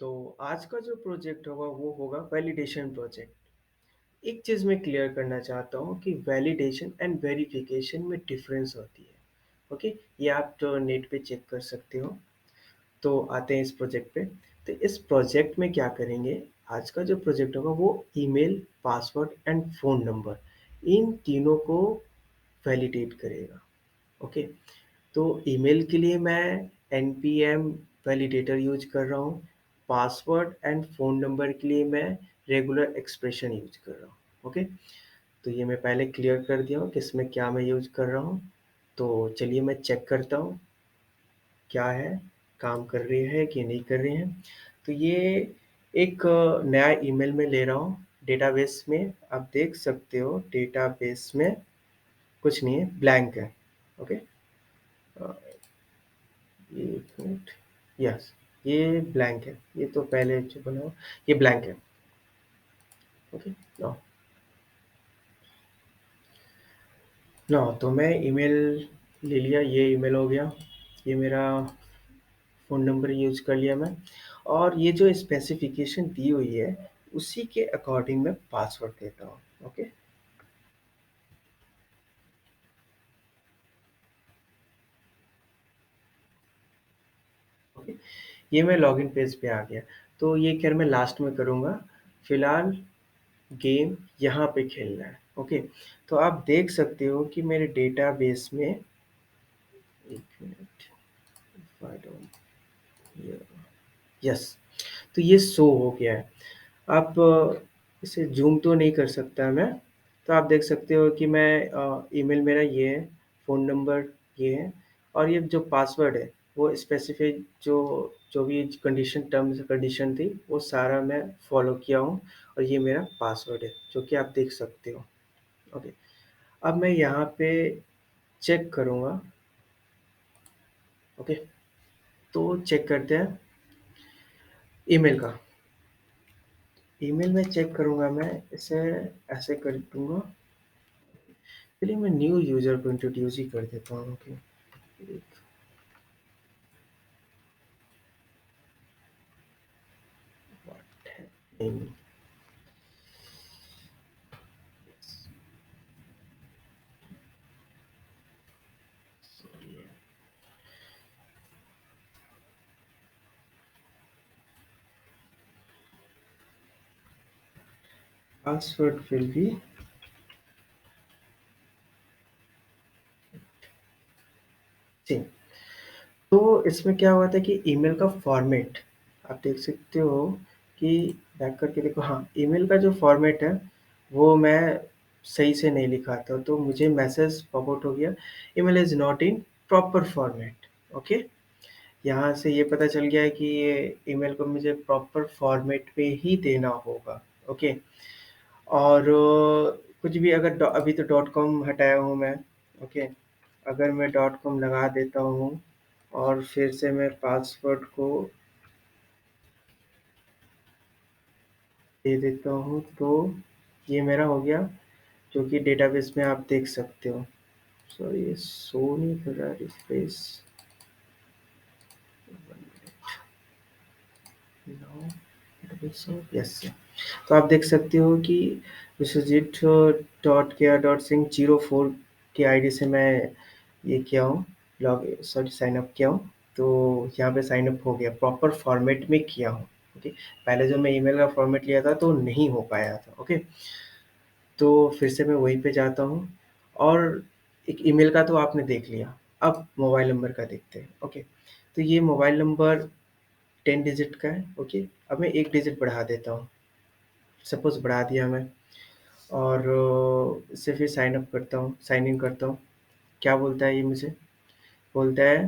तो आज का जो प्रोजेक्ट होगा वो होगा वैलिडेशन प्रोजेक्ट। एक चीज़ मैं क्लियर करना चाहता हूँ कि वैलिडेशन एंड वेरिफिकेशन में डिफरेंस होती है। ओके, ये आप तो नेट पे चेक कर सकते हो। तो आते हैं इस प्रोजेक्ट पे। तो इस प्रोजेक्ट में क्या करेंगे, आज का जो प्रोजेक्ट होगा वो email, password and phone number, इन तीनों को वैलिडेट करेगा। ओके, तो ईमेल के लिए मैं npm वैलिडेटर यूज कर रहा हूँ। पासवर्ड एंड फ़ोन नंबर के लिए मैं रेगुलर एक्सप्रेशन यूज कर रहा हूँ। ओके, तो ये मैं पहले क्लियर कर दिया हूँ कि इसमें क्या मैं यूज कर रहा हूँ। तो चलिए मैं चेक करता हूँ क्या है, काम कर रही है कि नहीं कर रही है। तो ये एक नया ईमेल में ले रहा हूँ डेटाबेस में। आप देख सकते हो डेटाबेस में कुछ नहीं है, ब्लैंक है। ओके, एक मिनट, यस, ये ब्लैंक है। ये तो पहले जो बना हो, ये ब्लैंक है। ओके, नो नो, तो मैं ईमेल ले लिया, ये ईमेल हो गया। ये मेरा फ़ोन नंबर यूज कर लिया मैं। और ये जो स्पेसिफिकेशन दी हुई है उसी के अकॉर्डिंग मैं पासवर्ड देता हूँ। ओके, ओके, ये मैं लॉगिन पेज पे आ गया। तो ये खैर मैं लास्ट में करूँगा। फिलहाल गेम यहाँ पे खेलना है। ओके, तो आप देख सकते हो कि मेरे डेटाबेस में, एक मिनट, यस, तो ये शो हो गया है। आप इसे ज़ूम तो नहीं कर सकता मैं। तो आप देख सकते हो कि मैं ईमेल मेरा ये है, फ़ोन नंबर ये है, और ये जो पासवर्ड है वो स्पेसिफिक जो जो भी कंडीशन, टर्म्स कंडीशन थी वो सारा मैं फॉलो किया हूँ। और ये मेरा पासवर्ड है जो कि आप देख सकते हो। ओके, अब मैं यहाँ पे चेक करूँगा। ओके, तो चेक करते हैं ईमेल का। ईमेल में चेक करूँगा, मैं इसे ऐसे कर दूँगा। चलिए मैं न्यू यूज़र को इंट्रोड्यूस ही कर देता हूँ। Okay, password will be same. तो इसमें क्या हुआ था कि ईमेल का फॉर्मेट आप देख सकते हो कि बैक करके देखो। हाँ, ईमेल का जो फॉर्मेट है वो मैं सही से नहीं लिखा था, तो मुझे मैसेज पॉप आउट हो गया, email is not in proper format. Okay, यहाँ से ये पता चल गया है कि ये ईमेल को मुझे प्रॉपर फॉर्मेट में ही देना होगा। ओके, और कुछ भी अगर अभी तो डॉट कॉम हटाया हूँ मैं। ओके, अगर मैं डॉट कॉम लगा देता हूँ और फिर से मैं पासवर्ड को दे देता हूँ तो ये मेरा हो गया, जो कि डेटाबेस में आप देख सकते हो। सॉरी, ये शो नहीं कर रहा, रिफ्रेश। यस, तो आप देख सकते हो कि Vishwajeet dot care dot Singh 04 की आईडी से मैं ये किया हूँ, लॉग सॉरी साइन अप किया हूँ। तो यहाँ पे साइन अप हो गया, प्रॉपर फॉर्मेट में किया हूँ। ओके, पहले जो मैं ईमेल का फॉर्मेट लिया था तो नहीं हो पाया था। ओके, तो फिर से मैं वहीं पे जाता हूँ। और एक ईमेल का तो आपने देख लिया, अब मोबाइल नंबर का देखते हैं। ओके, तो ये मोबाइल नंबर 10 डिजिट का है। ओके, अब मैं एक डिजिट बढ़ा देता हूँ, सपोज़ बढ़ा दिया मैं। और इससे फिर साइन अप करता हूँ, साइन इन करता हूँ। क्या बोलता है ये मुझे? बोलता है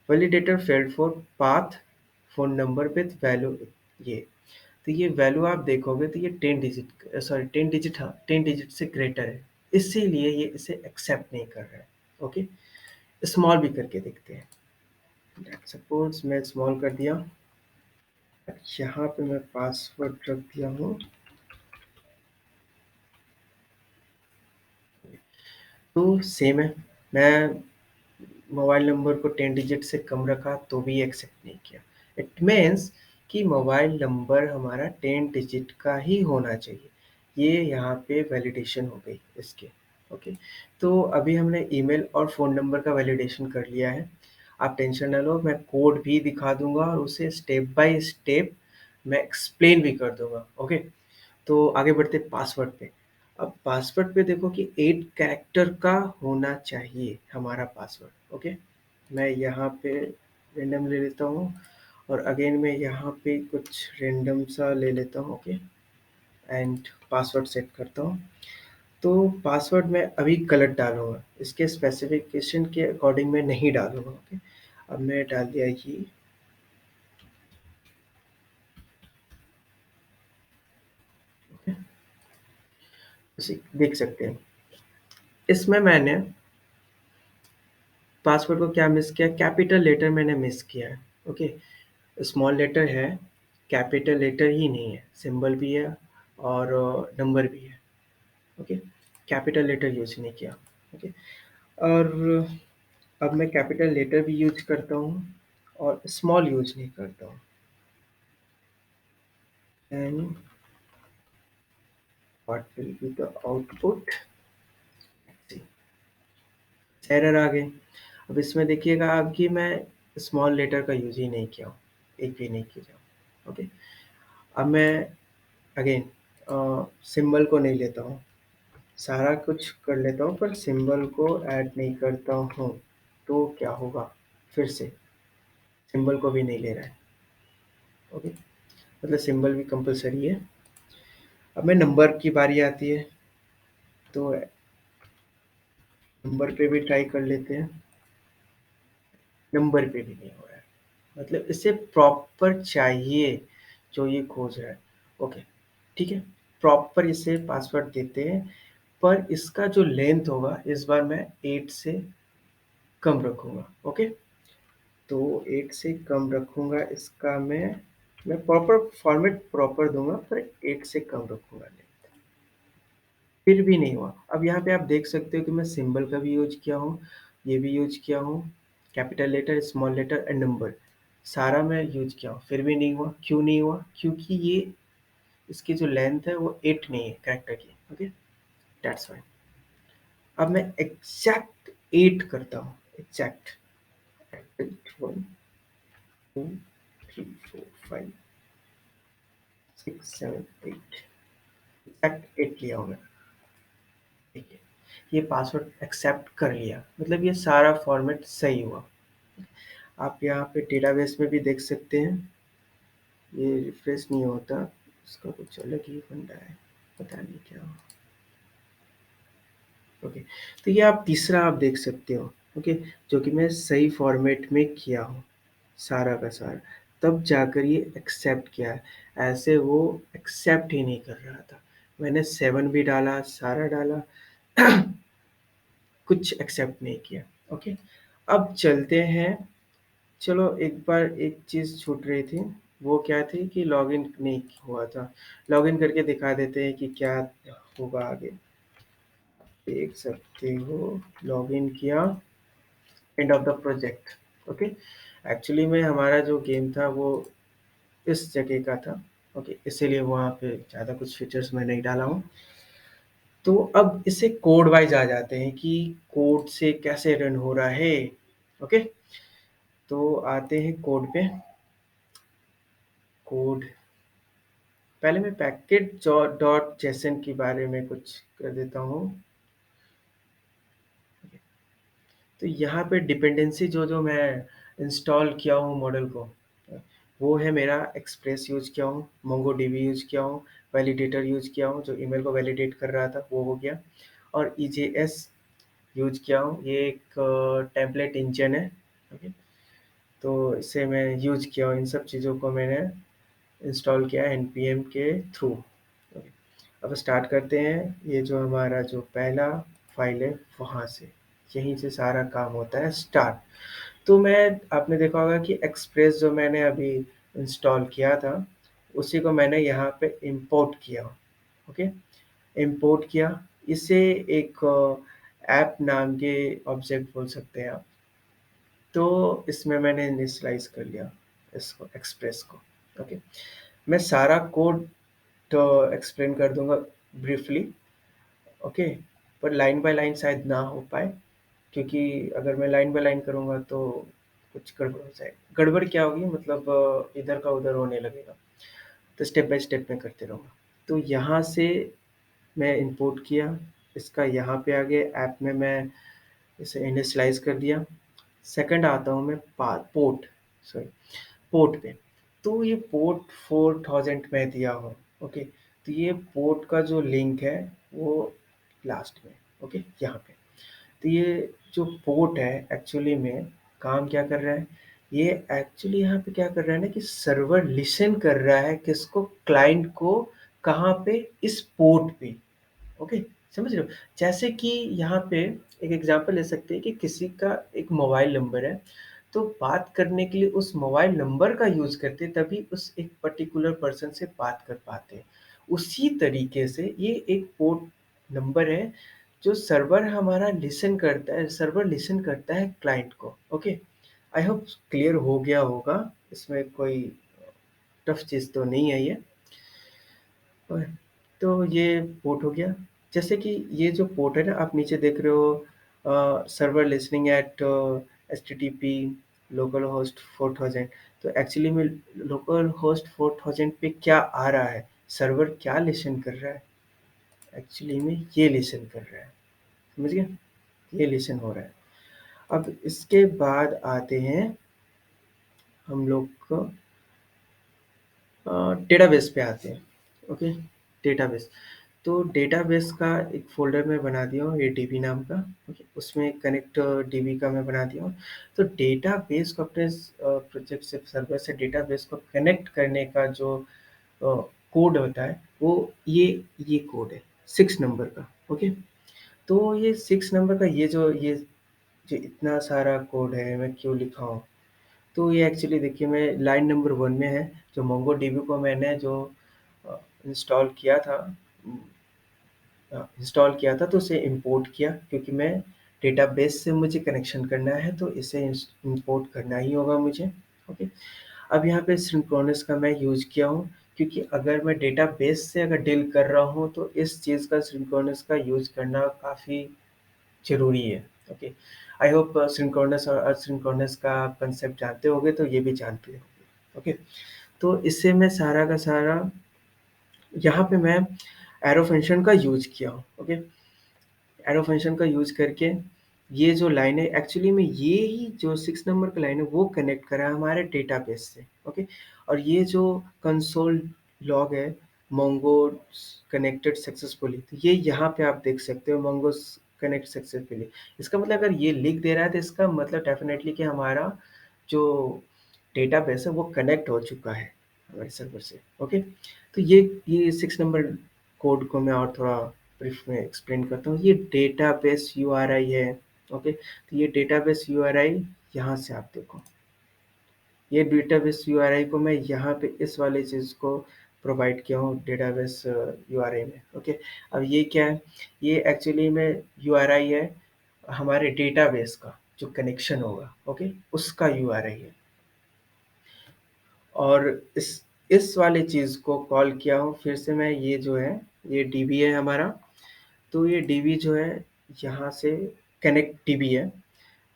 validator failed for path phone number with value ये। तो ये वैल्यू आप देखोगे तो ये 10 डिजिट, सॉरी 10 डिजिट, हाँ 10 डिजिट से ग्रेटर है। इसीलिए ये इसे एक्सेप्ट नहीं कर रहा है। ओके, स्मॉल भी करके देखते हैं। सपोज़ मैं स्मॉल कर दिया। यहाँ पे मैं पासवर्ड रख दिया हूँ। तो सेम है, मैं मोबाइल नंबर को 10 डिजिट से कम रखा तो भी एक्सेप्ट नहीं किया। इट मीन्स कि मोबाइल नंबर हमारा 10 डिजिट का ही होना चाहिए। ये यहाँ पे वैलिडेशन हो गई इसकी। ओके, तो अभी हमने ईमेल और फ़ोन नंबर का वैलिडेशन कर लिया है। आप टेंशन ना लो, मैं कोड भी दिखा दूँगा और उसे स्टेप बाय स्टेप मैं एक्सप्लेन भी कर दूँगा। ओके, तो आगे बढ़ते हैं पासवर्ड पे। अब पासवर्ड पे देखो कि 8 कैरेक्टर का होना चाहिए हमारा पासवर्ड। ओके, मैं यहाँ पे रैंडम ले लेता हूँ और अगेन मैं यहाँ पे कुछ रैंडम सा ले लेता हूँ। ओके, एंड पासवर्ड सेट करता हूँ। तो पासवर्ड मैं अभी गलत डालूँगा, इसके स्पेसिफिकेशन के अकॉर्डिंग मैं नहीं डालूँगा। ओके, अब मैं डाल दिया ये। ओके, इसे देख सकते हैं। इसमें मैंने पासवर्ड को क्या मिस किया, कैपिटल लेटर मैंने मिस किया है। ओके, स्मॉल लेटर है, कैपिटल लेटर ही नहीं है, सिंबल भी है और नंबर भी है। ओके, कैपिटल लेटर यूज नहीं किया। ओके, और अब मैं कैपिटल लेटर भी यूज करता हूँ और स्मॉल यूज नहीं करता हूँ। And what will be the output, error आ गई। अब इसमें देखिएगा आप कि मैं स्मॉल लेटर का यूज ही नहीं किया हूँ, एक भी नहीं किया। ओके, अब मैं अगेन सिंबल को नहीं लेता हूँ, सारा कुछ कर लेता हूँ पर सिंबल को ऐड नहीं करता हूँ। तो क्या होगा, फिर से सिंबल को भी नहीं ले रहा है। ओके, मतलब सिंबल भी कंपलसरी है। अब मैं नंबर की बारी आती है, तो नंबर पे भी ट्राई कर लेते हैं। नंबर पे भी नहीं हो रहा है, मतलब इसे प्रॉपर चाहिए जो ये खोज रहा है। ओके, ठीक है, प्रॉपर इसे पासवर्ड देते हैं, पर इसका जो लेंथ होगा इस बार मैं 8 से कम रखूँगा। ओके, तो 8 से कम रखूँगा इसका मैं प्रॉपर फॉर्मेट प्रॉपर दूँगा पर 8 से कम रखूँगा लेंथ। फिर भी नहीं हुआ। अब यहाँ पे आप देख सकते हो कि मैं सिंबल का भी यूज़ किया हूँ, ये भी यूज़ किया हूँ, capital letter, small letter and number सारा मैं यूज़ किया हूँ, फिर भी नहीं हुआ। क्यों नहीं हुआ? क्योंकि ये इसकी जो लेंथ है वो 8 नहीं है कैरेक्टर की। Okay, that's why. अब मैं एग्ज़ैक्ट 8 करता हूँ, एग्ज़ैक्ट 1 2 3 4 5 6 7 8 एग्ज़ैक्ट 8 लिया हूँ मैं। ठीक है, ये पासवर्ड एक्सेप्ट कर लिया, मतलब ये सारा फॉर्मेट सही हुआ। आप यहाँ पे डेटाबेस में भी देख सकते हैं, ये रिफ्रेश नहीं होता, इसका कुछ अलग ही फंडा है, पता नहीं क्या हुआ। ओके, तो ये आप तीसरा आप देख सकते हो। ओके, जो कि मैं सही फॉर्मेट में किया हूँ, सारा का सारा, तब जाकर ये एक्सेप्ट किया है। ऐसे वो एक्सेप्ट ही नहीं कर रहा था। मैंने 7 भी डाला, सारा डाला, कुछ एक्सेप्ट नहीं किया। ओके, अब चलते हैं। चलो एक बार एक चीज़ छूट रही थी, वो क्या थी कि लॉगिन नहीं हुआ था। लॉगिन करके दिखा देते हैं कि क्या होगा आगे। देख सकते हो, लॉगिन किया, end of the project. Okay, actually में हमारा जो गेम था वो इस जगह का था। ओके, इसीलिए वहाँ पे ज़्यादा कुछ फीचर्स मैं नहीं डाला हूँ। तो अब इसे कोड वाइज आ जाते हैं कि कोड से कैसे रन हो रहा है। ओके, तो आते हैं कोड पे। कोड, पहले मैं पैकेट डॉट जेसन के बारे में कुछ कर देता हूँ। तो यहाँ पे डिपेंडेंसी जो जो मैं इंस्टॉल किया हूँ मॉडल को, वो है मेरा एक्सप्रेस यूज किया हूँ, मोंगो डीबी यूज किया हूँ, वैलिडेटर यूज किया हूँ जो ईमेल को वैलिडेट कर रहा था वो हो गया, और EJS यूज किया हूँ, ये एक टेम्पलेट इंजन है। ओके, तो इसे मैं यूज किया हूँ, इन सब चीज़ों को मैंने इंस्टॉल किया है npm के थ्रू। ओके, अब स्टार्ट करते हैं। ये जो हमारा जो पहला फाइल है वहाँ से, यहीं से सारा काम होता है स्टार्ट। तो मैं, आपने देखा होगा कि एक्सप्रेस जो मैंने अभी इंस्टॉल किया था उसी को मैंने यहाँ पे इंपोर्ट किया। ओके, इंपोर्ट किया, इसे एक ऐप नाम के ऑब्जेक्ट बोल सकते हैं आप। तो इसमें मैंने इनिशियलाइज कर लिया इसको, एक्सप्रेस को। ओके। मैं सारा कोड तो एक्सप्लेन कर दूँगा ब्रीफली, ओके? पर लाइन बाय लाइन शायद ना हो पाए, क्योंकि अगर मैं लाइन बाय लाइन करूँगा तो कुछ गड़बड़ हो जाएगा। गड़बड़ क्या होगी, मतलब इधर का उधर होने लगेगा। तो स्टेप बाय स्टेप मैं करते रहूँगा। तो यहाँ से मैं इम्पोर्ट किया, इसका यहाँ पे आ गया, ऐप में मैं इसे इनिशियलाइज़ कर दिया। सेकंड आता हूँ मैं पा पोर्ट सॉरी पोर्ट पे। तो ये पोर्ट 4000 में दिया हो, ओके? तो ये पोर्ट का जो लिंक है वो लास्ट में, ओके? यहाँ पे। तो ये जो पोर्ट है एक्चुअली में काम क्या कर रहा है? ये एक्चुअली यहाँ पे क्या कर रहा है ना कि सर्वर लिसन कर रहा है किसको? क्लाइंट को, कहाँ पे? इस पोर्ट पे, ओके? समझ रहे हो? जैसे कि यहाँ पे एक एग्ज़ाम्पल ले सकते हैं कि किसी का एक मोबाइल नंबर है, तो बात करने के लिए उस मोबाइल नंबर का यूज़ करते हैं, तभी उस एक पर्टिकुलर पर्सन से बात कर पाते हैं। उसी तरीके से ये एक पोर्ट नंबर है, जो सर्वर लिसन करता है क्लाइंट को, ओके? आई होप क्लियर हो गया होगा, इसमें कोई टफ चीज़ तो नहीं है ये। और तो ये पोर्ट हो गया। जैसे कि ये जो पोर्ट है ना, आप नीचे देख रहे हो server listening at HTTP localhost 4000। तो एक्चुअली में लोकल होस्ट 4000 पे क्या आ रहा है? सर्वर क्या लिसन कर रहा है? एक्चुअली में ये लिसन कर रहा है। समझ गए? ये लिसन हो रहा है। अब इसके बाद आते हैं हम लोग को डेटाबेस पे आते हैं, ओके? डेटाबेस। तो डेटाबेस का एक फ़ोल्डर मैं बना दिया हूँ, ये डीबी नाम का, ओके? उसमें कनेक्ट डीबी का मैं बना दिया हूँ। तो डेटाबेस को अपने प्रोजेक्ट से सर्वर से डेटाबेस को कनेक्ट करने का जो अ, कोड होता है, वो ये कोड है 6 नंबर का, ओके? तो ये 6 नंबर का ये जो इतना सारा कोड है, मैं क्यों लिखा हूँ? तो ये एक्चुअली देखिए, मैं लाइन नंबर 1 में है, जो मोंगोडीबी को मैंने जो इंस्टॉल किया था, तो उसे इम्पोर्ट किया, क्योंकि मैं डेटाबेस से मुझे कनेक्शन करना है, तो इसे इम्पोर्ट करना ही होगा मुझे, ओके? अब यहाँ पे सिंक्रोनस का मैं यूज़ किया हूँ, क्योंकि अगर मैं डेटाबेस से अगर डील कर रहा हूँ, तो इस चीज़ का सिंक्रोनस का यूज़ करना काफ़ी ज़रूरी है, ओके? आई होप सिंक्रोनस और असिंक्रोनस का कंसेप्ट जानते होंगे, तो ये भी जानते होंगे, ओके? तो इससे मैं सारा का सारा यहाँ पे मैं एरो फंक्शन का यूज़ किया हूँ, ओके? एरो फंक्शन का यूज़ करके ये जो लाइन है, एक्चुअली में ये ही जो 6 नंबर का लाइन है, वो कनेक्ट करा है हमारे डेटाबेस से, ओके? और ये जो कंसोल लॉग है, मोंगो कनेक्टेड सक्सेसफुली, तो ये यहाँ पे आप देख सकते हो, मोंगो कनेक्ट सक्सेसफुली। इसका मतलब अगर ये लिख दे रहा है, तो इसका मतलब डेफ़िनेटली कि हमारा जो डेटाबेस है, वो कनेक्ट हो चुका है हमारे सर्वर से, ओके? तो ये 6 नंबर कोड को मैं और थोड़ा ब्रीफ में एक्सप्लेन करता हूँ। ये डेटाबेस यूआरआई है, ओके? तो ये डेटाबेस यूआरआई यहाँ से आप देखो। ये डेटाबेस यूआरआई को मैं यहाँ पे इस वाली चीज़ को प्रोवाइड किया हूँ डेटाबेस यूआरआई में, ओके? अब ये क्या है? ये एक्चुअली में यूआरआई है हमारे डेटाबेस का, जो कनेक्शन होगा, ओके? उसका यूआरआई है। और इस वाली चीज़ को कॉल किया हूँ फिर से मैं, ये जो है, ये डीबी है हमारा। तो ये डीबी जो है, यहाँ से कनेक्ट डीबी है।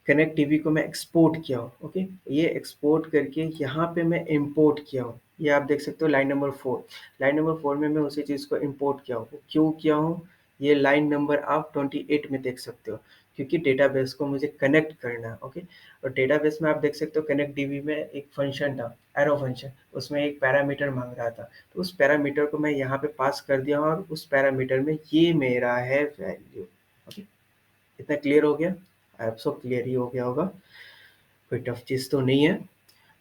कनेक्ट डीबी को मैं एक्सपोर्ट किया हूँ, ओके? ये एक्सपोर्ट करके यहाँ पे मैं इम्पोर्ट किया हूँ। ये आप देख सकते हो लाइन नंबर 4। लाइन नंबर 4 में मैं उसी चीज़ को इम्पोर्ट किया हूँ। क्यों किया हूँ? ये लाइन नंबर आप 28 में देख सकते हो, क्योंकि डेटाबेस को मुझे कनेक्ट करना है, ओके? और डेटाबेस में आप देख सकते हो कनेक्ट डीबी में एक फंक्शन था, एरो फंक्शन, उसमें एक पैरामीटर माँग रहा था। तो उस पैरामीटर को मैं यहाँ पे पास कर दिया और उस पैरामीटर में ये मेरा है वैल्यू, ओके? इतना क्लियर हो गया? आई होप सो क्लियर ही हो गया होगा, कोई टफ चीज़ तो नहीं है।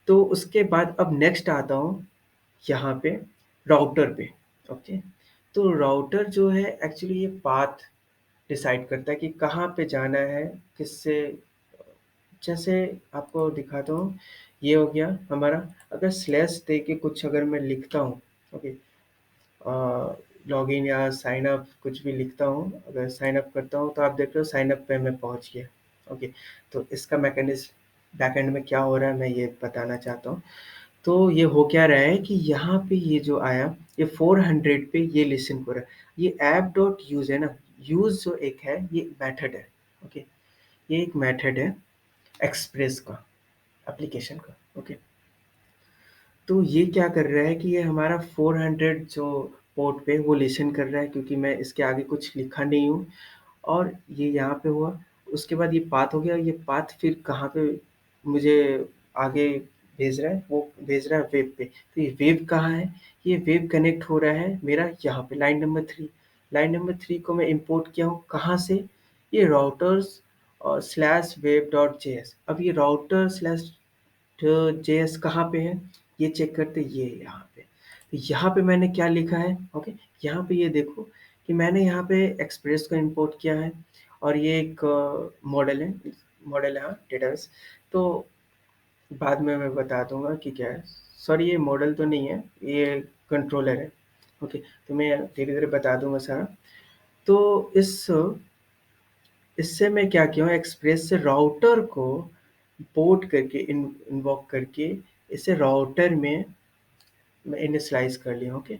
तो उसके बाद अब नेक्स्ट आता हूँ यहाँ पे राउटर पे, ओके? तो राउटर जो है एक्चुअली ये पाथ डिसाइड करता है कि कहाँ पे जाना है, किससे। जैसे आपको दिखाता हूँ, ये हो गया हमारा। अगर स्लैश दे के कुछ अगर मैं लिखता हूँ, ओके? लॉगिन या साइन अप कुछ भी लिखता हूँ, अगर साइन अप करता हूँ, तो आप देख रहे हो साइन अप पे मैं पहुँच गया, ओके? तो इसका मैकेनिज़्म बैकएंड में क्या हो रहा है, मैं ये बताना चाहता हूँ। तो ये हो क्या रहा है कि यहाँ पे ये जो आया, ये 400 पे ये लिसन हो रहा है। ये ऐप डॉट यूज़ है ना, यूज़ जो एक है ये मेथड है, ओके? ये एक मेथड है एक्सप्रेस का, एप्लीकेशन का, ओके? तो ये क्या कर रहा है कि ये हमारा 400 जो पोर्ट पे वो लिसन कर रहा है, क्योंकि मैं इसके आगे कुछ लिखा नहीं हूँ, और ये यहाँ पे हुआ। उसके बाद ये पाथ हो गया, ये पाथ फिर कहाँ पे मुझे आगे भेज रहा है, वो भेज रहा है वेब पे। तो ये वेब कहाँ है? ये वेब कनेक्ट हो रहा है मेरा यहाँ पे लाइन नंबर 3। लाइन नंबर 3 को मैं इंपोर्ट किया हूँ कहाँ से? ये राउटर्स और स्लैश वेब डॉट जेएस। अब ये राउटर स्लैश जेएस कहाँ पे है? ये चेक करते, ये यहाँ पे। तो यहाँ पे मैंने क्या लिखा है, ओके? यहाँ पे ये देखो कि मैंने यहाँ पे एक्सप्रेस को इंपोर्ट किया है, और ये एक मॉडल है, मॉडल है, हाँ, डेटाबेस। तो बाद में मैं बता दूंगा कि क्या है। सॉरी, ये मॉडल तो नहीं है, ये कंट्रोलर है, ओके? तो मैं धीरे धीरे बता दूंगा सारा। तो इससे मैं क्या किया हूँ, एक्सप्रेस से राउटर को पोर्ट करके इन्वॉक करके इसे राउटर में मैं इनिशियलाइज कर लिया, ओके?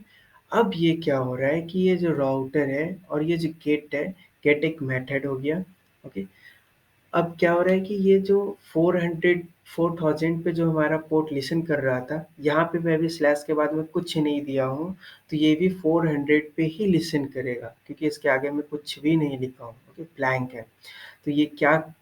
अब ये क्या हो रहा है कि ये जो राउटर है और ये जो गेट है, गेट एक मेथड हो गया, ओके? अब क्या हो रहा है कि ये जो 400 4000 पे जो हमारा पोर्ट लिसन कर रहा था, यहाँ पे मैं अभी स्लैश के बाद में कुछ नहीं दिया हूँ, तो ये भी 400 पे ही लिसन करेगा, क्योंकि इसके आगे मैं कुछ भी नहीं लिखा हूँ, ओके? ब्लैंक है। तो ये क्या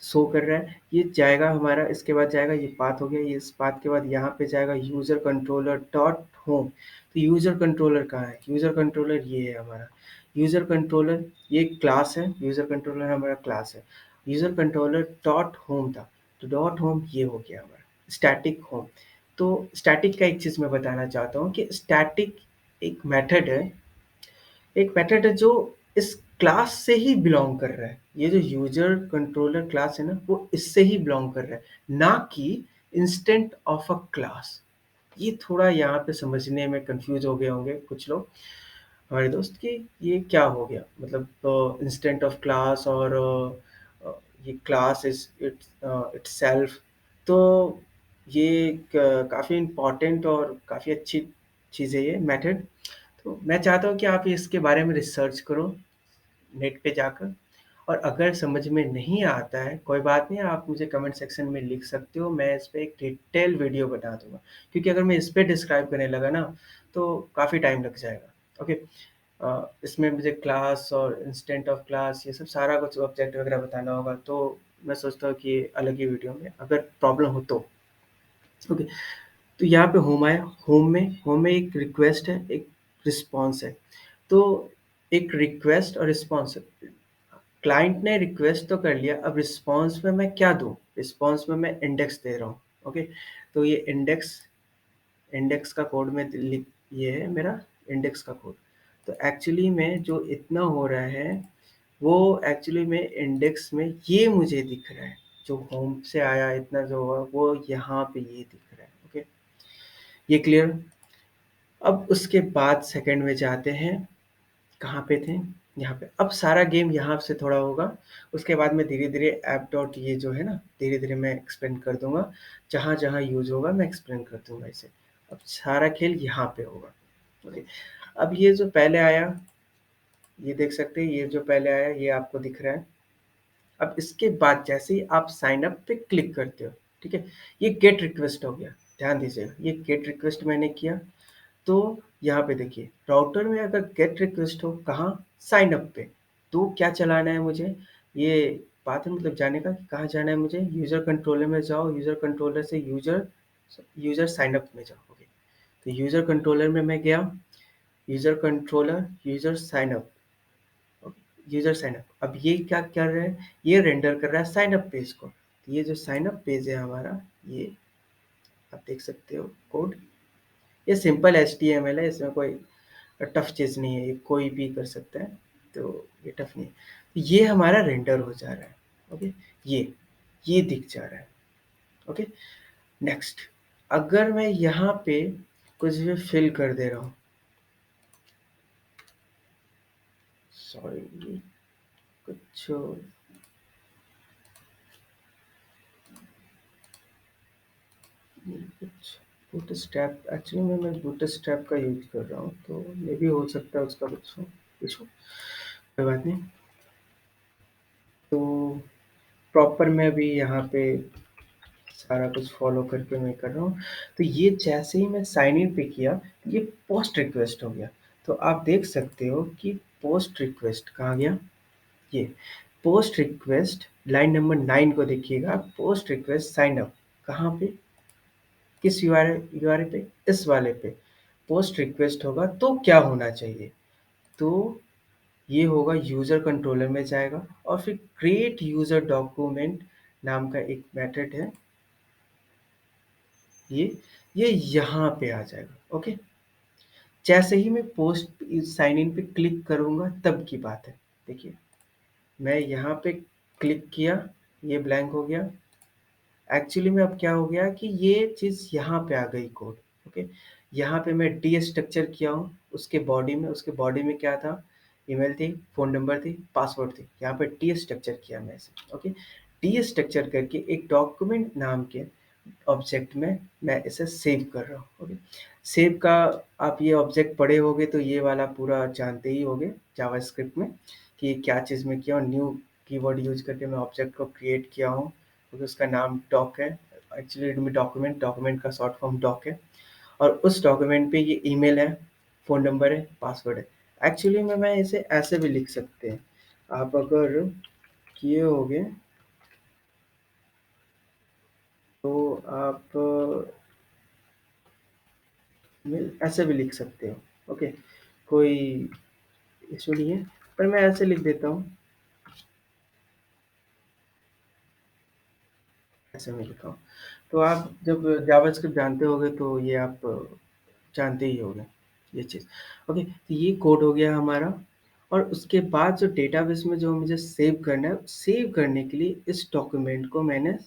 शो कर रहा है, ये जाएगा हमारा, इसके बाद जाएगा, ये पाथ हो गया, ये इस पाथ के बाद यहाँ पे जाएगा यूजर कंट्रोलर डॉट होम। तो यूजर कंट्रोलर कहाँ है? यूजर कंट्रोलर ये है हमारा। यूजर कंट्रोलर ये क्लास है, यूजर कंट्रोलर हमारा क्लास है। यूजर कंट्रोलर डॉट होम था, तो डॉट होम ये हो गया हमारा स्टैटिक होम। तो स्टैटिक का एक चीज मैं बताना चाहता हूँ कि स्टैटिक एक मेथड है, एक मेथड है जो इस क्लास से ही बिलोंग कर रहा है। ये जो यूजर कंट्रोलर क्लास है ना, वो इससे ही बिलोंग कर रहा है, ना कि इंस्टेंट ऑफ अ क्लास। ये थोड़ा यहाँ पे समझने में कंफ्यूज हो गए होंगे कुछ लोग, हमारे दोस्त, कि ये क्या हो गया, मतलब इंस्टेंट ऑफ क्लास और ये क्लास इज इटसेल्फ। तो ये काफ़ी इम्पोर्टेंट और काफ़ी अच्छी चीज़ है ये मेथड। तो मैं चाहता हूँ कि आप इसके बारे में रिसर्च करो नेट पे जाकर, और अगर समझ में नहीं आता है, कोई बात नहीं, आप मुझे कमेंट सेक्शन में लिख सकते हो, मैं इस पे एक डिटेल वीडियो बना दूंगा। क्योंकि अगर मैं इस पे डिस्क्राइब करने लगा ना, तो काफ़ी टाइम लग जाएगा, ओके? इसमें मुझे क्लास और इंस्टेंट ऑफ क्लास ये सब सारा कुछ ऑब्जेक्ट वगैरह बताना होगा, तो मैं सोचता हूँ कि अलग ही वीडियो में अगर प्रॉब्लम हो तो, ओके? तो यहाँ पे होम आया, होम में एक रिक्वेस्ट है, एक रिस्पॉन्स है। तो एक रिक्वेस्ट और रिस्पॉन्स, क्लाइंट ने रिक्वेस्ट तो कर लिया, अब रिस्पॉन्स में मैं क्या दूँ? रिस्पॉन्स में मैं इंडेक्स दे रहा हूँ, ओके? तो ये इंडेक्स, इंडेक्स का कोड में लिख, ये है मेरा इंडेक्स का कोड। तो एक्चुअली में जो इतना हो रहा है, वो एक्चुअली में इंडेक्स में ये मुझे दिख रहा है, जो होम से आया इतना जो हुआ, वो यहाँ पे ये दिख रहा है, ओके? ये क्लियर? अब उसके बाद सेकंड में जाते हैं, कहाँ पे थे? यहाँ पे। अब सारा गेम यहाँ से थोड़ा होगा, उसके बाद में धीरे-धीरे ऐप डॉट ये जो है ना, धीरे-धीरे मैं एक्सप्लेन कर दूँगा, जहाँ-जहाँ यूज़ होगा मैं एक्सप्लेन कर दूँगा इसे। अब सारा खेल यहाँ पे होगा, ओके? अब ये जो पहले आया, ये देख सकते हैं, ये जो पहले आया ये आपको दिख रहा है। अब इसके बाद जैसे ही आप साइन अप पे क्लिक करते हो, ठीक है? ये गेट रिक्वेस्ट हो गया, ध्यान दीजिएगा, ये गेट रिक्वेस्ट मैंने किया। तो यहाँ पे देखिए, राउटर में अगर गेट रिक्वेस्ट हो कहाँ? साइन अप पे। तो क्या चलाना है मुझे? ये बात है, मतलब जाने का कि कहाँ जाना है मुझे? यूज़र कंट्रोलर में जाओ, यूज़र कंट्रोलर से यूज़र यूज़र साइन अप में जाओ, ओके? तो यूज़र कंट्रोलर में मैं गया, user controller, user sign up, okay? User sign up. अब ये क्या कर रहा है? ये रेंडर कर रहा है साइन अप पेज को। तो ये जो साइन अप पेज है हमारा, ये आप देख सकते हो कोड। ये सिंपल एचटीएमएल है, इसमें कोई टफ चीज़ नहीं है, ये कोई भी कर सकता है, तो ये टफ नहीं है। तो ये हमारा रेंडर हो जा रहा है, ओके? ये दिख जा रहा है, ओके? नेक्स्ट, अगर मैं यहाँ पे कुछ भी फिल कर दे रहा हूँ, सॉरी, कुछ कुछ बूटस्ट्रैप एक्चुअली मैं बूटस्ट्रैप का यूज़ कर रहा हूँ, तो मे बी हो सकता है उसका कुछ हो इशू, कोई बात नहीं। तो प्रॉपर मैं अभी यहाँ पे सारा कुछ फ़ॉलो करके मैं कर रहा हूँ। तो ये जैसे ही मैं साइन इन पे किया, ये पोस्ट रिक्वेस्ट हो गया। तो आप देख सकते हो कि पोस्ट रिक्वेस्ट कहाँ गया? ये पोस्ट रिक्वेस्ट लाइन नंबर 9 को देखिएगा, पोस्ट रिक्वेस्ट साइन अप कहाँ पे? किस यूआरएल पे? इस वाले पे। पोस्ट रिक्वेस्ट होगा तो क्या होना चाहिए? तो ये होगा यूज़र कंट्रोलर में जाएगा और फिर क्रिएट यूज़र डॉक्यूमेंट नाम का एक मेथड है, ये ये यहाँ पे आ जाएगा। ओके, जैसे ही मैं पोस्ट साइन इन पे क्लिक करूँगा तब की बात है। देखिए, मैं यहाँ पे क्लिक किया, ये ब्लैंक हो गया। एक्चुअली में अब क्या हो गया कि ये चीज़ यहाँ पे आ गई कोड। ओके, यहाँ पे मैं डी स्ट्रक्चर किया हूँ, उसके बॉडी में क्या था? ईमेल थी, फ़ोन नंबर थी, पासवर्ड थी। यहाँ पे डी स्ट्रक्चर किया मैं इसे। ओके, डी स्ट्रक्चर करके एक डॉक्यूमेंट नाम के ऑब्जेक्ट में मैं इसे सेव कर रहा हूँ। ओके, सेव का आप ये ऑब्जेक्ट पढ़े होंगे तो ये वाला पूरा जानते ही होंगे जावास्क्रिप्ट में कि क्या चीज़ में किया हूँ। न्यू कीवर्ड यूज़ करके मैं ऑब्जेक्ट को क्रिएट किया हूँ, क्योंकि उसका नाम डॉक है। एक्चुअली में डॉक्यूमेंट का शॉर्ट फॉर्म डॉक है और उस डॉक्यूमेंट पे ये ईमेल है, फ़ोन नंबर है, पासवर्ड है। एक्चुअली में मैं इसे ऐसे भी लिख सकते हैं। आप अगर किए होंगे तो आप ऐसे भी लिख सकते हो। ओके, कोई इशू नहीं है, पर मैं ऐसे लिख देता हूँ, ऐसे मैं लिखा हूँ। तो आप जब जावास्क्रिप्ट जानते होंगे तो ये आप जानते ही होंगे ये चीज़। ओके, तो ये कोड हो गया हमारा और उसके बाद जो डेटाबेस में जो मुझे सेव करना है, सेव करने के लिए इस डॉक्यूमेंट को मैंने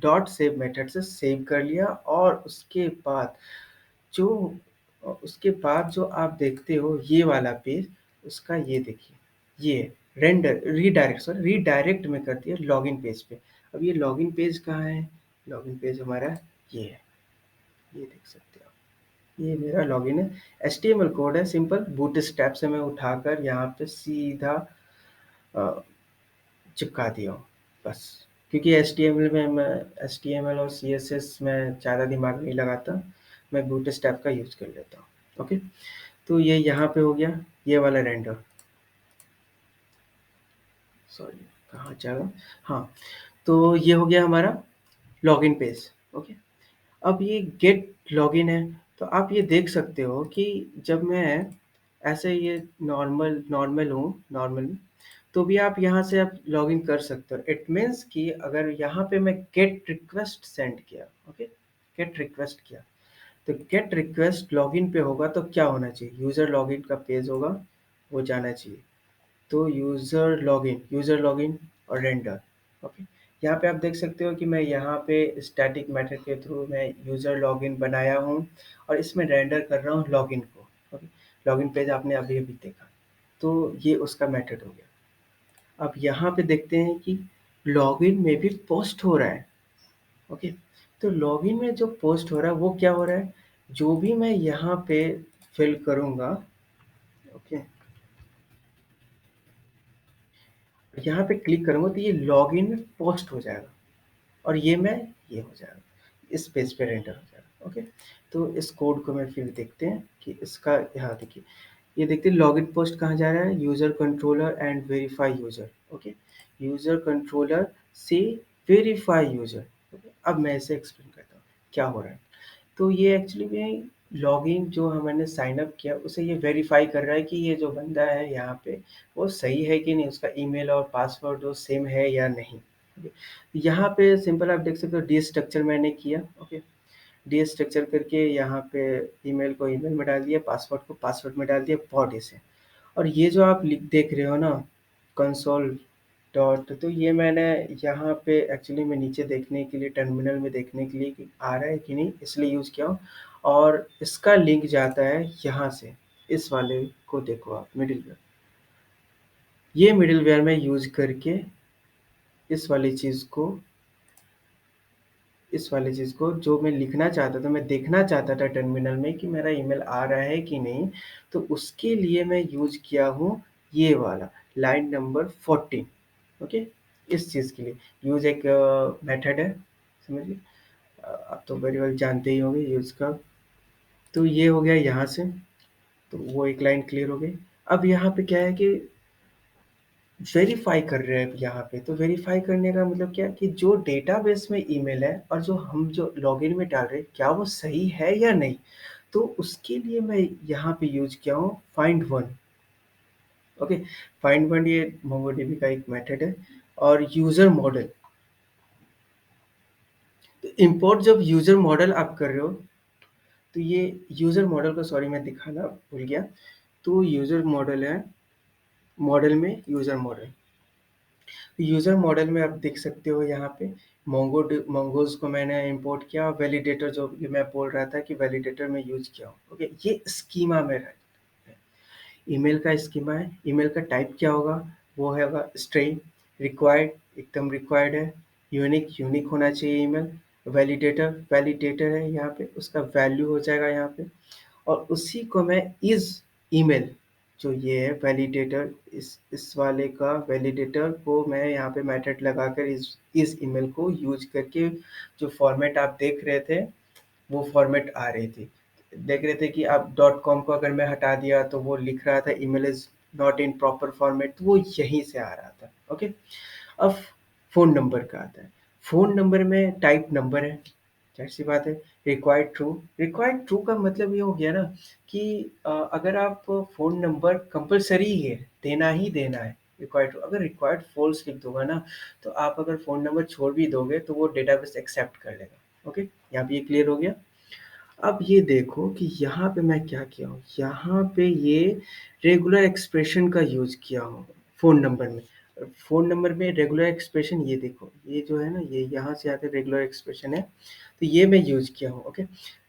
डॉट सेव मेथड से सेव कर लिया और जो उसके बाद जो आप देखते हो ये वाला पेज, उसका ये देखिए, ये रीडायरेक्ट में कर दिया लॉगिन पेज पे। अब ये लॉगिन पेज कहाँ है? लॉगिन पेज हमारा ये है, ये देख सकते हो आप। ये मेरा लॉगिन है, एचटीएमएल कोड है सिंपल, बूटस्ट्रैप से मैं उठाकर यहाँ पे सीधा अ, चिपका दिया हूँ बस। क्योंकि एचटीएमएल और सीएसएस में ज़्यादा दिमाग नहीं लगाता, मैं बूटस्ट्रैप का यूज़ कर लेता हूँ। ओके, तो ये यहाँ पे हो गया, ये वाला रेंडर। सॉरी, कहाँ चला? हाँ, तो ये हो गया हमारा लॉगिन पेज। ओके, अब ये गेट लॉगिन है, तो आप ये देख सकते हो कि जब मैं ऐसे ये नॉर्मल हूँ, नॉर्मल, तो भी आप यहाँ से आप लॉगिन कर सकते हो। इट मीन्स कि अगर यहाँ पे मैं गेट रिक्वेस्ट सेंड किया, ओके, गेट रिक्वेस्ट किया, तो गेट रिक्वेस्ट लॉगिन पे होगा तो क्या होना चाहिए? यूज़र लॉगिन का पेज होगा, वो जाना चाहिए। तो यूज़र लॉगिन और रेंडर। ओके, यहाँ पे आप देख सकते हो कि मैं यहाँ पे स्टैटिक मेथड के थ्रू मैं यूज़र लॉगिन बनाया हूँ और इसमें रेंडर कर रहा हूँ लॉगिन को। ओके, लॉगिन पेज आपने अभी अभी देखा, तो ये उसका मेथड हो गया। अब यहाँ पे देखते हैं कि लॉगिन में भी पोस्ट हो रहा है। ओके, तो लॉगिन में जो पोस्ट हो रहा है वो क्या हो रहा है? जो भी मैं यहाँ पे फिल करूँगा, ओके, यहाँ पे क्लिक करूँगा तो ये लॉगिन में पोस्ट हो जाएगा और ये हो जाएगा, इस पेज पे रेंडर हो जाएगा। ओके, तो इस कोड को मैं फिर देखते हैं कि इसका, यहाँ देखिए, ये देखते हैं लॉगिन पोस्ट कहाँ जा रहा है? User controller and verify user. Okay, user controller से वेरीफाई यूज़र। ओके, अब मैं इसे एक्सप्लेन करता हूँ क्या हो रहा है। तो ये एक्चुअली में लॉगिन जो मैंने साइन अप किया उसे ये वेरीफाई कर रहा है कि ये जो बंदा है यहाँ पे वो सही है कि नहीं, उसका ईमेल और पासवर्ड वो सेम है या नहीं। ओके, यहाँ पे सिंपल आप देख सकते हो डी स्ट्रक्चर मैंने किया। ओके, डी स्ट्रक्चर करके यहाँ पे ईमेल को ईमेल में डाल दिया, पासवर्ड को पासवर्ड में डाल दिया बॉडी से। और ये जो आप लिख देख रहे हो ना, कंसोल डॉट, तो ये मैंने यहाँ पे एक्चुअली मैं नीचे देखने के लिए, टर्मिनल में देखने के लिए कि आ रहा है कि नहीं, इसलिए यूज़ किया हूँ। और इसका लिंक जाता है यहाँ से, इस वाले को देखो आप, मिडिलवेयर। ये मिडिलवेयर में यूज़ करके इस वाली चीज़ को इस वाली चीज़ को जो मैं लिखना चाहता था, मैं देखना चाहता था टर्मिनल में कि मेरा ईमेल आ रहा है कि नहीं, तो उसके लिए मैं यूज़ किया हूँ ये वाला लाइन नंबर 14। ओके? इस चीज़ के लिए यूज़ एक मेथड है, समझिए। आप तो वेरी वेल जानते ही होंगे यूज़ का। तो ये हो गया यहाँ से, तो वो एक लाइन क्लियर हो गई। अब यहाँ पे क्या है कि वेरीफाई कर रहे हैं यहाँ पे, तो वेरीफाई करने का मतलब क्या कि जो डेटाबेस में ईमेल है और जो हम जो लॉगिन में डाल रहे हैं, क्या वो सही है या नहीं? तो उसके लिए मैं यहाँ पे यूज़ किया हूँ find one. Okay, find one ये मोंगोडीबी का एक मेथड है। और यूज़र मॉडल, तो इम्पोर्ट जब यूज़र मॉडल आप कर रहे हो, तो ये यूज़र मॉडल को सॉरी मैं दिखाना भूल गया। तो यूज़र मॉडल है, मॉडल में यूज़र मॉडल। यूज़र मॉडल में आप देख सकते हो यहाँ पे मोंगोज को मैंने इंपोर्ट किया। वैलिडेटर जो ये मैं बोल रहा था कि वैलिडेटर में यूज किया हूँ। ओके, ये स्कीमा में है। ईमेल का स्कीमा है। ईमेल का टाइप क्या होगा? वो होगा स्ट्रिंग। रिक्वायर्ड एकदम रिक्वायर्ड है। यूनिक यूनिक होना चाहिए ईमेल। वैलिडेटर वैलिडेटर है यहाँ पे, उसका वैल्यू हो जाएगा यहाँ पे। और उसी को मैं इस ईमेल जो ये है वैलिडेटर, इस वाले का वैलिडेटर को मैं यहाँ पे मेथड लगाकर इस ईमेल को यूज करके जो फॉर्मेट आप देख रहे थे वो फॉर्मेट आ रही थी। देख रहे थे कि आप डॉट कॉम को अगर मैं हटा दिया तो वो लिख रहा था email is not in proper format, तो वो यहीं से आ रहा था। ओके, अब फ़ोन नंबर का आता है। फ़ोन नंबर में टाइप नंबर है, ज़ाहिर-सी बात है। रिक्वायर्ड ट्रू का मतलब ये हो गया ना कि अगर आप फ़ोन नंबर कंपल्सरी ही है, देना ही देना है। रिक्वायर्ड ट्रू, अगर रिक्वायर्ड फ़ॉल्स लिख दूँगा ना, तो आप अगर फ़ोन नंबर छोड़ भी दोगे तो वो डेटाबेस एक्सेप्ट कर लेगा। ओके, यहाँ पे ये क्लियर हो गया। अब ये देखो कि यहाँ पे मैं क्या किया हूँ, यहाँ पे ये रेगुलर एक्सप्रेशन का यूज़ किया हूँ फ़ोन नंबर में। फ़ोन नंबर में रेगुलर एक्सप्रेशन ये देखो, ये जो है ना, ये यहाँ से आकर रेगुलर एक्सप्रेशन है, तो ये मैं यूज़ किया हूँ। ओके,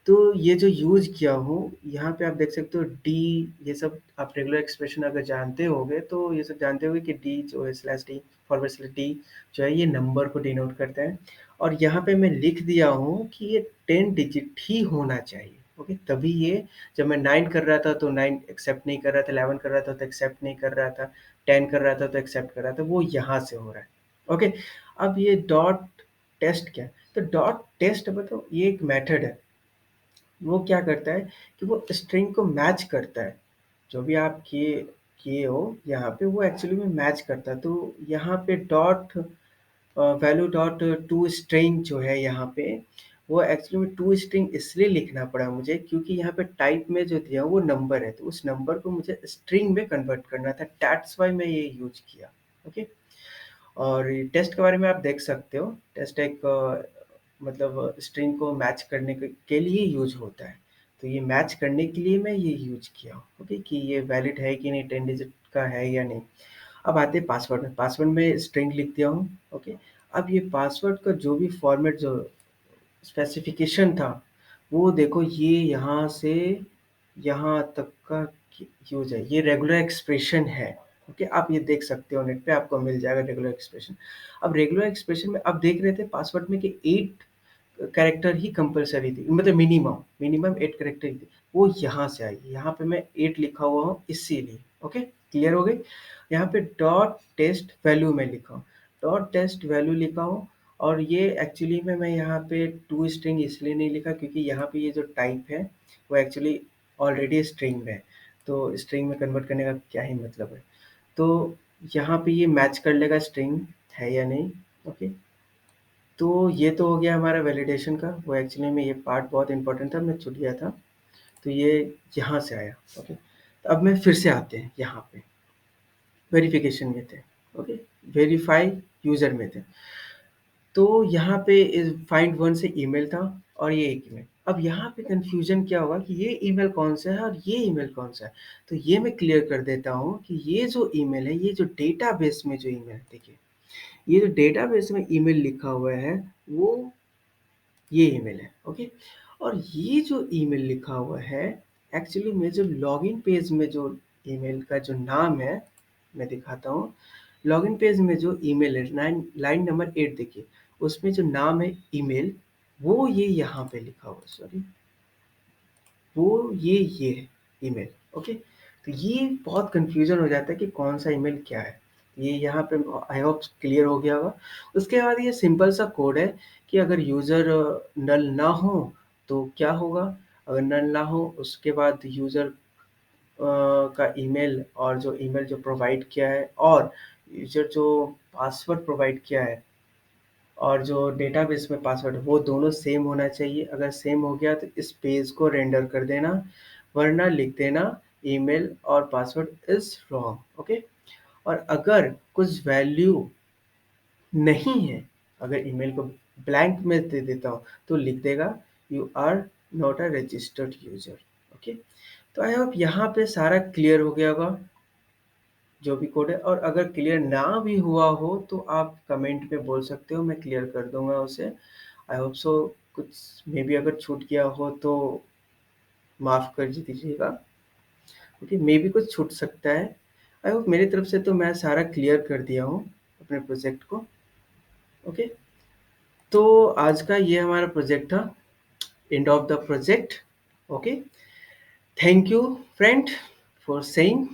तो ये जो यूज़ किया हूँ, यहाँ पे आप देख सकते हो डी, ये सब आप रेगुलर एक्सप्रेशन अगर जानते होंगे तो ये सब जानते होंगे कि डी जो है slash D, forward slash D जो है ये नंबर को डिनोट करते हैं। और यहाँ पे मैं लिख दिया हूँ कि ये 10 डिजिट ही होना चाहिए। ओके, तभी ये जब मैं 9 कर रहा था तो 9 एक्सेप्ट नहीं कर रहा था, 11 कर रहा था तो एक्सेप्ट नहीं कर रहा था, 10 कर रहा था तो एक्सेप्ट कर रहा था, वो यहाँ से हो रहा है। ओके, अब ये डॉट टेस्ट क्या है? तो डॉट टेस्ट मतलब ये एक मेथड है। वो क्या करता है कि वो स्ट्रिंग को मैच करता है। जो भी आप किए किए हो यहाँ पे वो एक्चुअली में मैच करता है। तो यहाँ पे dot value dot to string जो है यहाँ पे, वो एक्चुअली में टू स्ट्रिंग इसलिए लिखना पड़ा मुझे क्योंकि यहाँ पे टाइप में जो दिया वो नंबर है, तो उस नंबर को मुझे स्ट्रिंग में कन्वर्ट करना था, दैट्स वाई मैं ये यूज किया। ओके, और टेस्ट के बारे में आप देख सकते हो। टेस्ट एक मतलब स्ट्रिंग को मैच करने के लिए यूज होता है। तो ये मैच करने के लिए मैं ये यूज किया हूँ। ओके, कि ये वैलिड है कि नहीं, 10 डिजिट का है या नहीं। अब आते हैं पासवर्ड में। पासवर्ड में स्ट्रिंग लिख दिया हूँ। ओके, अब ये पासवर्ड का जो भी फॉर्मेट जो स्पेसिफिकेशन था, वो देखो ये यहाँ से यहाँ तक का यूज है। ये रेगुलर एक्सप्रेशन है। ओके, आप ये देख सकते हो, नेट पे आपको मिल जाएगा रेगुलर एक्सप्रेशन। अब रेगुलर एक्सप्रेशन में आप देख रहे थे पासवर्ड में कि 8 कैरेक्टर ही कंपलसरी थी, मतलब मिनिमम मिनिमम 8 कैरेक्टर ही थी। वो यहाँ से आई, यहाँ पे मैं 8 लिखा हुआ हूँ इसीलिए। ओके, क्लियर हो गई। यहाँ पे डॉट टेस्ट वैल्यू में लिखा हूँ, डॉट टेस्ट वैल्यू लिखा हूँ। और ये एक्चुअली में मैं यहाँ पे टू स्ट्रिंग इसलिए नहीं लिखा क्योंकि यहाँ पे ये जो टाइप है वो एक्चुअली ऑलरेडी स्ट्रिंग में है, तो स्ट्रिंग में कन्वर्ट करने का क्या ही मतलब है। तो यहाँ पे ये मैच कर लेगा स्ट्रिंग है या नहीं। ओके, तो ये तो हो गया हमारा वैलिडेशन का। वो एक्चुअली में ये पार्ट बहुत इंपॉर्टेंट था, मैं छूट गया था। तो ये यहाँ से आया। ओके, तो अब मैं फिर से आते हैं यहाँ पे, वेरिफिकेशन में थे। ओके, वेरीफाई यूजर में थे। तो यहाँ पे फाइंड वन से ईमेल था और ये एक ईमेल। अब यहाँ पे कंफ्यूजन क्या होगा कि ये ईमेल कौन सा है और ये ईमेल कौन सा है। तो ये मैं क्लियर कर देता हूँ कि ये जो ईमेल है, ये जो डेटाबेस में जो ईमेल है, देखिए ये जो डेटाबेस में ईमेल लिखा हुआ है वो ये ईमेल है। ओके, और ये जो ईमेल लिखा हुआ है एक्चुअली में जो लॉगिन पेज में जो ईमेल का जो नाम है, मैं दिखाता हूँ। लॉगिन पेज में जो ईमेल है, लाइन लाइन नंबर 8 देखिए, उसमें जो नाम है ईमेल, वो ये यहाँ पे लिखा हुआ, सॉरी, वो ये है ईमेल। ओके, तो ये बहुत कंफ्यूजन हो जाता है कि कौन सा ईमेल क्या है। ये यहाँ पे आई होप क्लियर हो गया होगा। उसके बाद ये सिंपल सा कोड है कि अगर यूज़र नल ना हो तो क्या होगा। अगर नल ना हो उसके बाद यूज़र का ईमेल और जो ईमेल जो प्रोवाइड किया है और यूज़र जो पासवर्ड प्रोवाइड किया है और जो डेटाबेस में पासवर्ड है वो दोनों सेम होना चाहिए। अगर सेम हो गया तो इस पेज को रेंडर कर देना, वरना लिख देना ईमेल और पासवर्ड इज़ रॉन्ग। ओके, और अगर कुछ वैल्यू नहीं है, अगर ईमेल को ब्लैंक में दे देता हूँ तो लिख देगा you are not a registered user. Okay, तो आई होप यहाँ पे सारा क्लियर हो गया होगा जो भी कोड है। और अगर क्लियर ना भी हुआ हो तो आप कमेंट में बोल सकते हो, मैं क्लियर कर दूंगा उसे। आई होप सो कुछ मे बी अगर छूट गया हो तो माफ़ कर दीजिएगा, क्योंकि मे बी कुछ छूट सकता है। आई होप मेरी तरफ से तो मैं सारा क्लियर कर दिया हूँ अपने प्रोजेक्ट को। ओके, तो आज का ये हमारा प्रोजेक्ट था, end of the project. Okay, thank you friend for saying